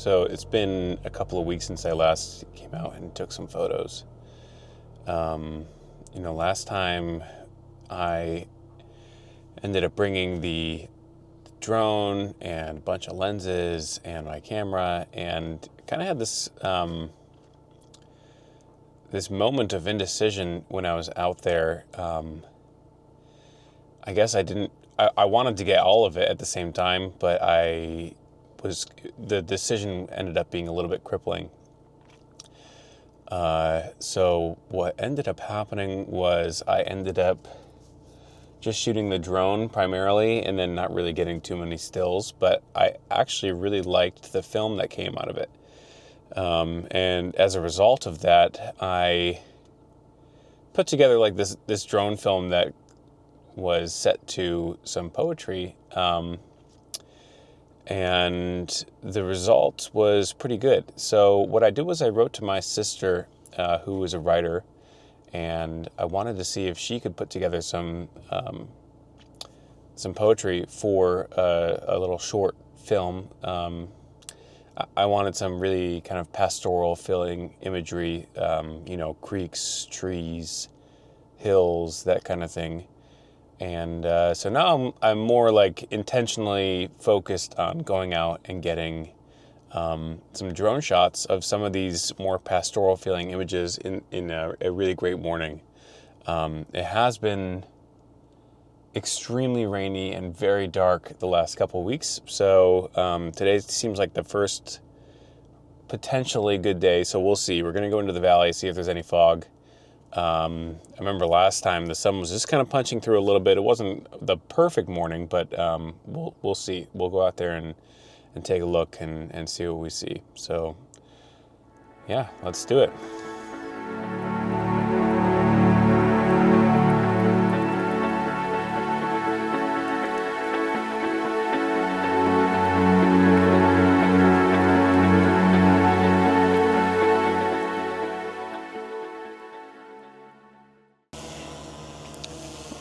So it's been a couple of weeks since I last came out and took some photos. Last time I ended up bringing the drone and a bunch of lenses and my camera, and kind of had this this moment of indecision when I was out there. I guess I wanted to get all of it at the same time, but the decision ended up being a little bit crippling. So what ended up happening was I ended up just shooting the drone primarily and then not really getting too many stills, but I actually really liked the film that came out of it. And as a result of that, I put together like this drone film that was set to some poetry. And the result was pretty good. So what I did was I wrote to my sister, who was a writer, and I wanted to see if she could put together some poetry for a little short film. I wanted some really kind of pastoral feeling imagery, creeks, trees, hills, that kind of thing. And so now I'm more like intentionally focused on going out and getting some drone shots of some of these more pastoral feeling images in a really great morning. It has been extremely rainy and very dark the last couple of weeks. So today seems like the first potentially good day. So we'll see. We're going to go into the valley, see if there's any fog. I remember last time the sun was just kind of punching through a little bit. It wasn't the perfect morning, but we'll see. We'll go out there and take a look and see what we see. So yeah, let's do it.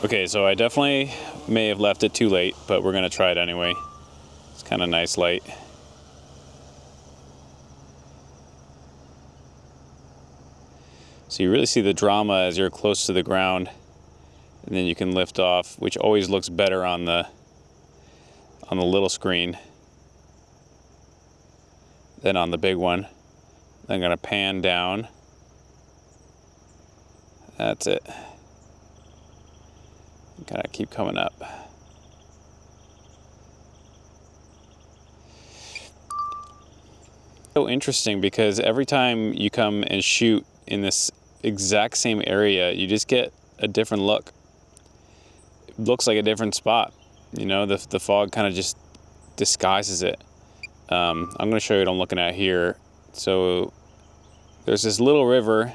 Okay, so I definitely may have left it too late, but we're gonna try it anyway. It's kind of nice light. So you really see the drama as you're close to the ground, and then you can lift off, which always looks better on the little screen than on the big one. Then I'm gonna pan down. That's it. Kind of keep coming up. So interesting, because every time you come and shoot in this exact same area, you just get a different look. It looks like a different spot. The fog kind of just disguises it. I'm going to show you what I'm looking at here. So there's this little river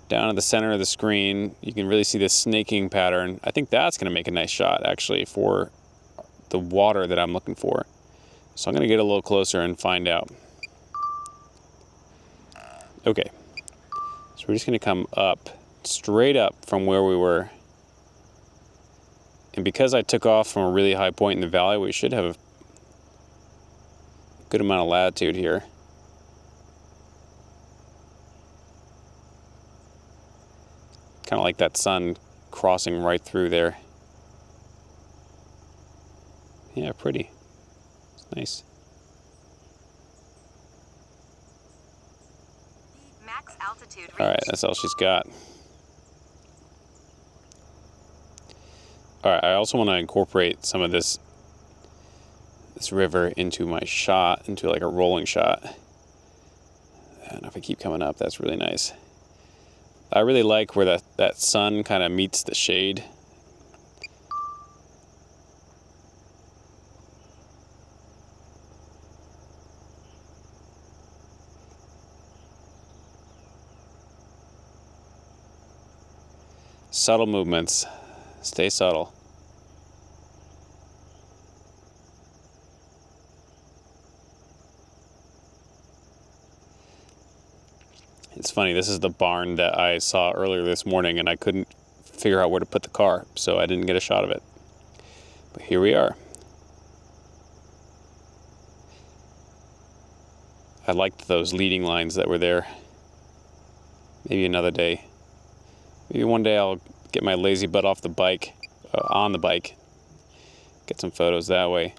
down at the center of the screen. You can really see this snaking pattern. I think that's going to make a nice shot, actually, for the water that I'm looking for. So I'm going to get a little closer and find out. Okay, so we're just going to come up, straight up from where we were. And because I took off from a really high point in the valley, we should have a good amount of latitude here. Kind of like that sun crossing right through there. Yeah, pretty. It's nice. Max altitude. All right, that's all she's got. All right, I also want to incorporate some of this river into my shot, into like a rolling shot. And if I keep coming up, that's really nice. I really like where that sun kind of meets the shade. Subtle movements. Stay subtle. It's funny, this is the barn that I saw earlier this morning, and I couldn't figure out where to put the car, so I didn't get a shot of it. But here we are. I liked those leading lines that were there. Maybe another day. Maybe one day I'll get my lazy butt off the bike, on the bike, get some photos that way.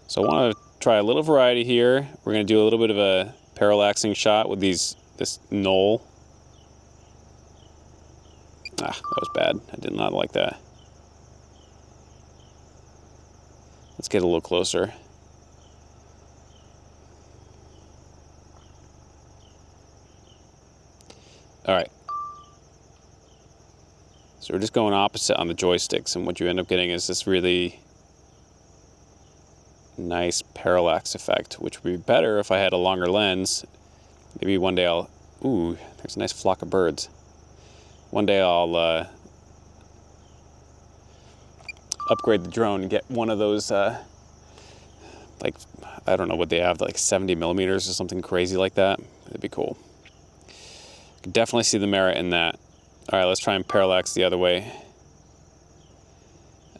So I want to try a little variety here. We're going to do a little bit of a parallaxing shot with this knoll. Ah, that was bad. I did not like that. Let's get a little closer. All right. So we're just going opposite on the joysticks, and what you end up getting is this really nice parallax effect, which would be better if I had a longer lens. Maybe one day I'll... Ooh, there's a nice flock of birds. One day I'll upgrade the drone and get one of those, like, I don't know what they have, like 70 millimeters or something crazy like that. That'd be cool. Could definitely see the merit in that. All right, let's try and parallax the other way.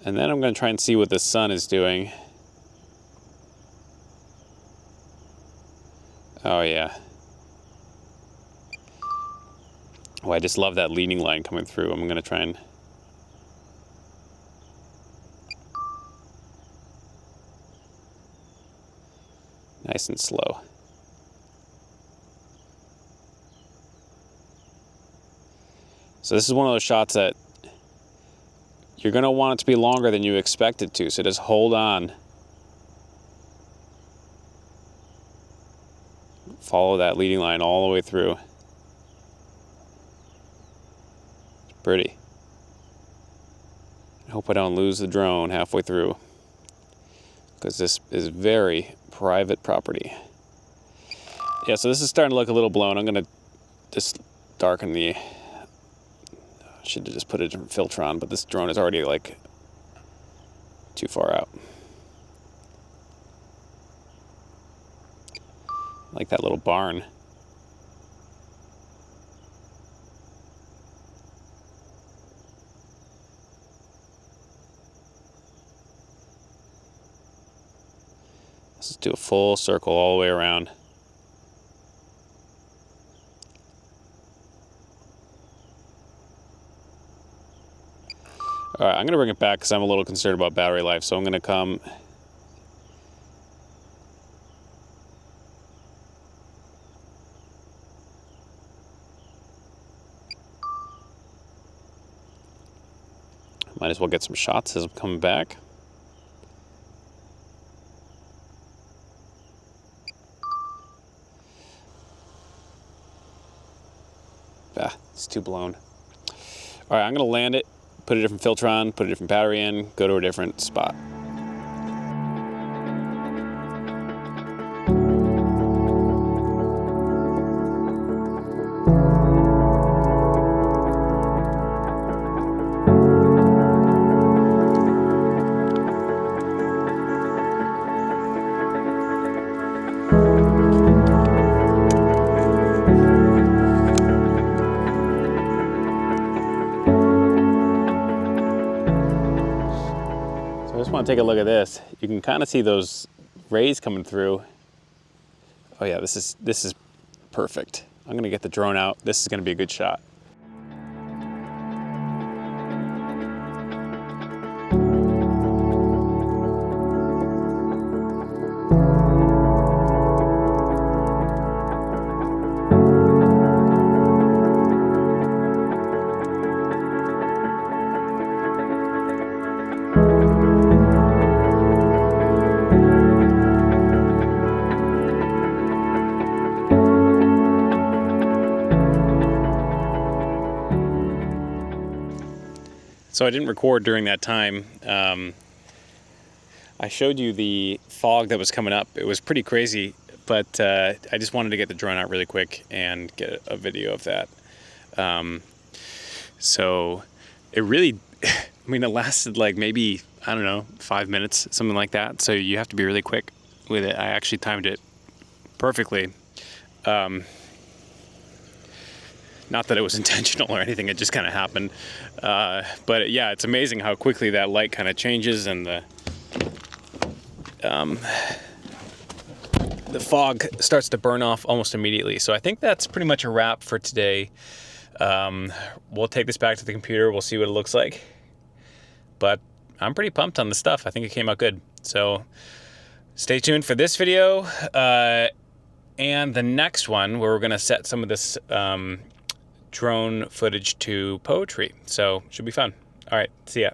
And then I'm going to try and see what the sun is doing. Oh, yeah. Oh, I just love that leading line coming through. I'm going to try and... Nice and slow. So this is one of those shots that you're going to want it to be longer than you expect it to. So just hold on. Follow that leading line all the way through. It's pretty. I hope I don't lose the drone halfway through, because this is very private property. Yeah, so this is starting to look a little blown. I'm going to just darken the... Should have just put a different filter on, but this drone is already like too far out. I like that little barn. Let's just do a full circle all the way around. All right, I'm going to bring it back because I'm a little concerned about battery life, so I'm going to come... Might as well get some shots as I'm coming back. Ah, it's too blown. All right, I'm going to land it. Put a different filter on, put a different battery in, go to a different spot. I just want to take a look at this. You can kind of see those rays coming through. Oh yeah, this is perfect. I'm gonna get the drone out. This is gonna be a good shot. So I didn't record during that time. I showed you the fog that was coming up. It was pretty crazy, but I just wanted to get the drone out really quick and get a video of that. So it really, I mean, it lasted like maybe, I don't know, 5 minutes, something like that. So you have to be really quick with it. I actually timed it perfectly. Not that it was intentional or anything, it just kind of happened. But yeah, it's amazing how quickly that light kind of changes, and the the fog starts to burn off almost immediately. So I think that's pretty much a wrap for today. We'll take this back to the computer. We'll see what it looks like. But I'm pretty pumped on the stuff. I think it came out good. So stay tuned for this video and the next one where we're going to set some of this drone footage to poetry. So should be fun. All right, see ya.